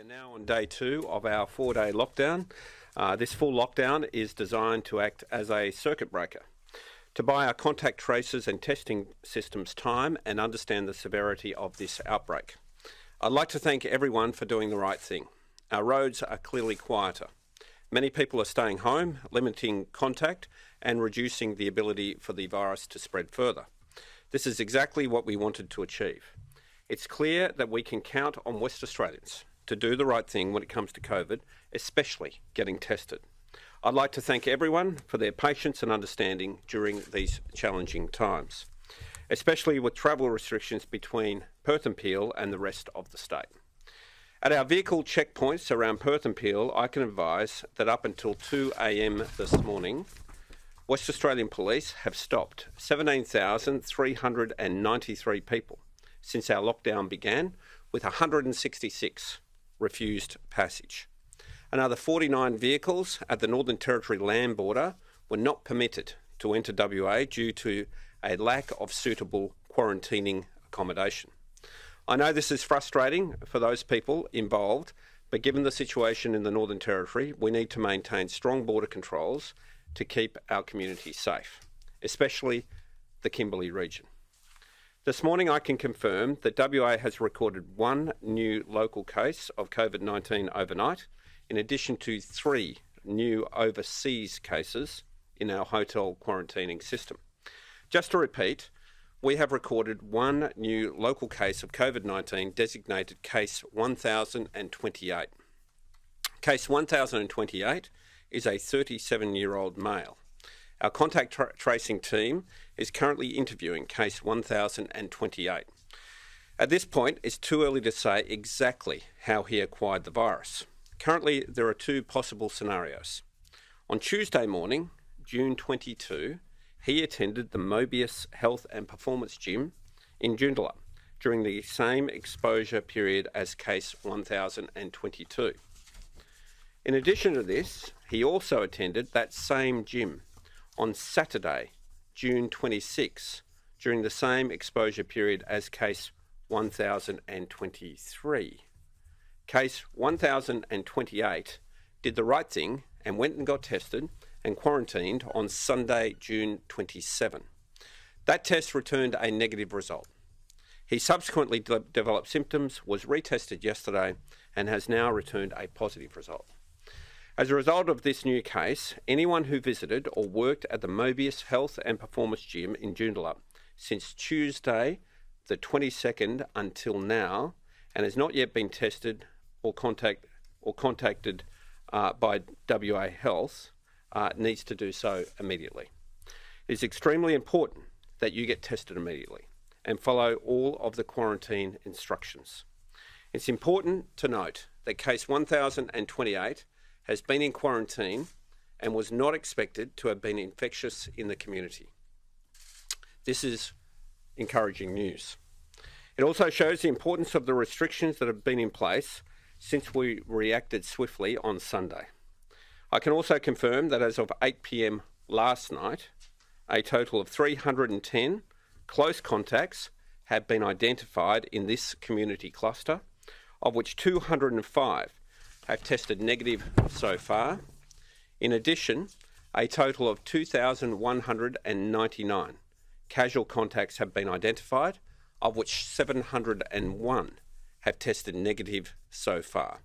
now on day 2 of our 4-day lockdown. This full lockdown is designed to act as a circuit breaker, to buy our contact tracers and testing systems time and understand the severity of this outbreak. I'd like to thank everyone for doing the right thing. Our roads are clearly quieter. Many people are staying home, limiting contact and reducing the ability for the virus to spread further. This is exactly what we wanted to achieve. It's clear that we can count on West Australians to do the right thing when it comes to COVID, especially getting tested. I'd like to thank everyone for their patience and understanding during these challenging times, especially with travel restrictions between Perth and Peel and the rest of the state. At our vehicle checkpoints around Perth and Peel, I can advise that up until 2 a.m. this morning, West Australian Police have stopped 17,393 people since our lockdown began, with 166 refused passage. Another 49 vehicles at the Northern Territory land border were not permitted to enter WA due to a lack of suitable quarantining accommodation. I know this is frustrating for those people involved, but given the situation in the Northern Territory, we need to maintain strong border controls to keep our community safe, especially the Kimberley region. This morning I can confirm that WA has recorded 1 new local case of COVID-19 overnight, in addition to 3 new overseas cases in our hotel quarantining system. Just to repeat, we have recorded 1 new local case of COVID-19 designated case 1028. Case 1028 is a 37-year-old male. Our contact tracing team is currently interviewing case 1028. At this point, it's too early to say exactly how he acquired the virus. Currently, there are 2 possible scenarios. On Tuesday morning, June 22, he attended the Mobius Health and Performance Gym in Joondalup during the same exposure period as case 1022. In addition to this, he also attended that same gym on Saturday, June 26, during the same exposure period as case 1023. Case 1028 did the right thing and went and got tested and quarantined on Sunday, June 27. That test returned a negative result. He subsequently developed symptoms, was retested yesterday, and has now returned a positive result. As a result of this new case, anyone who visited or worked at the Mobius Health and Performance Gym in Joondalup since Tuesday, the 22nd until now, and has not yet been tested or contacted by WA Health, needs to do so immediately. It is extremely important that you get tested immediately and follow all of the quarantine instructions. It's important to note that case 1028 has been in quarantine and was not expected to have been infectious in the community. This is encouraging news. It also shows the importance of the restrictions that have been in place since we reacted swiftly on Sunday. I can also confirm that as of 8 p.m. last night, a total of 310 close contacts have been identified in this community cluster, of which 205 have tested negative so far. In addition, a total of 2,199 casual contacts have been identified, of which 701 have tested negative so far.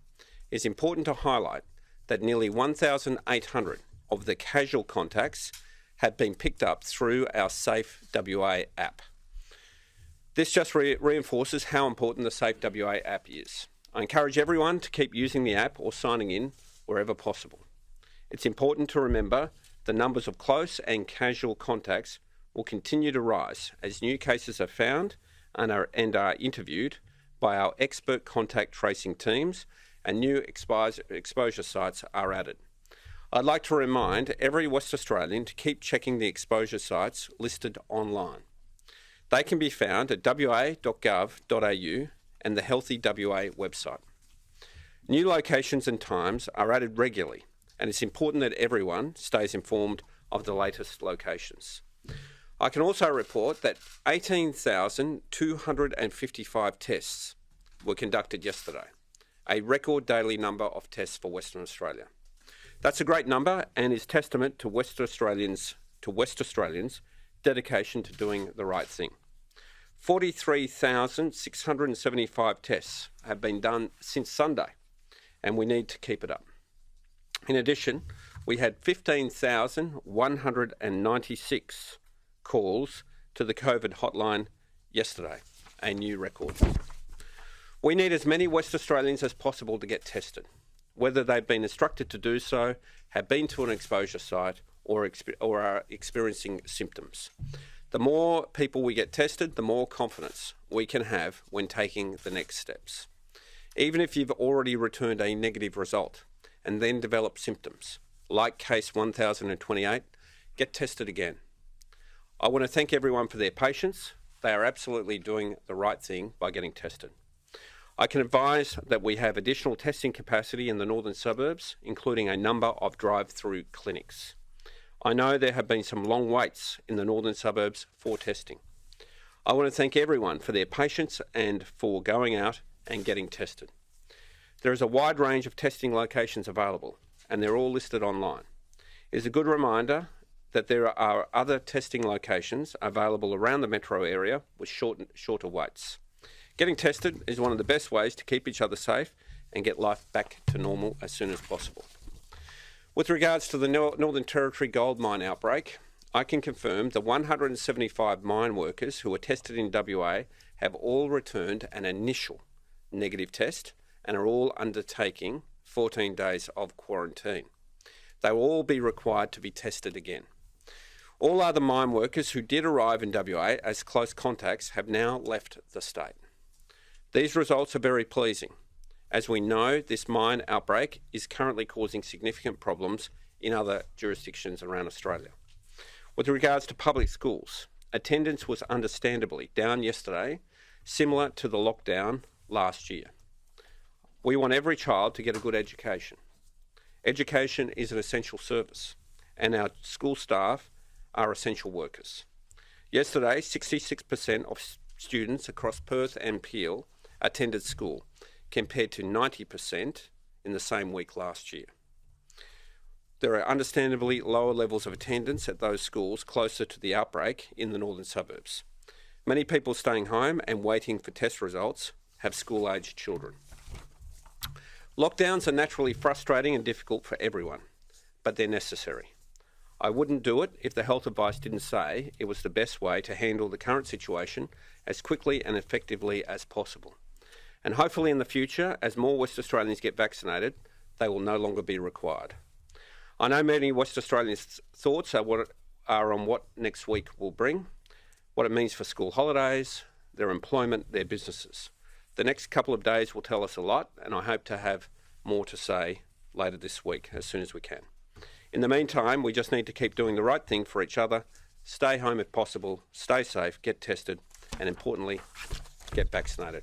It's important to highlight that nearly 1,800 of the casual contacts have been picked up through our Safe WA app. This just reinforces how important the Safe WA app is. I encourage everyone to keep using the app or signing in wherever possible. It's important to remember the numbers of close and casual contacts will continue to rise as new cases are found and are interviewed by our expert contact tracing teams and new exposure sites are added. I'd like to remind every West Australian to keep checking the exposure sites listed online. They can be found at wa.gov.au and the Healthy WA website. New locations and times are added regularly, and it's important that everyone stays informed of the latest locations. I can also report that 18,255 tests were conducted yesterday, a record daily number of tests for Western Australia. That's a great number and is testament to West Australians' dedication to doing the right thing. 43,675 tests have been done since Sunday, and we need to keep it up. In addition, we had 15,196 calls to the COVID hotline yesterday, a new record. We need as many West Australians as possible to get tested, whether they've been instructed to do so, have been to an exposure site, or are experiencing symptoms. The more people we get tested, the more confidence we can have when taking the next steps. Even if you've already returned a negative result and then develop symptoms, like case 1028, get tested again. I want to thank everyone for their patience. They are absolutely doing the right thing by getting tested. I can advise that we have additional testing capacity in the northern suburbs, including a number of drive-through clinics. I know there have been some long waits in the northern suburbs for testing. I want to thank everyone for their patience and for going out and getting tested. There is a wide range of testing locations available, and they're all listed online. It is a good reminder that there are other testing locations available around the metro area with shorter waits. Getting tested is one of the best ways to keep each other safe and get life back to normal as soon as possible. With regards to the Northern Territory gold mine outbreak, I can confirm the 175 mine workers who were tested in WA have all returned an initial negative test and are all undertaking 14 days of quarantine. They will all be required to be tested again. All other mine workers who did arrive in WA as close contacts have now left the state. These results are very pleasing, as we know this mine outbreak is currently causing significant problems in other jurisdictions around Australia. With regards to public schools, attendance was understandably down yesterday, similar to the lockdown last year. We want every child to get a good education. Education is an essential service, and our school staff are essential workers. Yesterday, 66% of students across Perth and Peel attended school, compared to 90% in the same week last year. There are understandably lower levels of attendance at those schools closer to the outbreak in the northern suburbs. Many people staying home and waiting for test results have school-aged children. Lockdowns are naturally frustrating and difficult for everyone, but they're necessary. I wouldn't do it if the health advice didn't say it was the best way to handle the current situation as quickly and effectively as possible. And hopefully in the future, as more West Australians get vaccinated, they will no longer be required. I know many West Australians' thoughts are on what next week will bring, what it means for school holidays, their employment, their businesses. The next couple of days will tell us a lot, and I hope to have more to say later this week as soon as we can. In the meantime, we just need to keep doing the right thing for each other, stay home if possible, stay safe, get tested, and importantly, get vaccinated.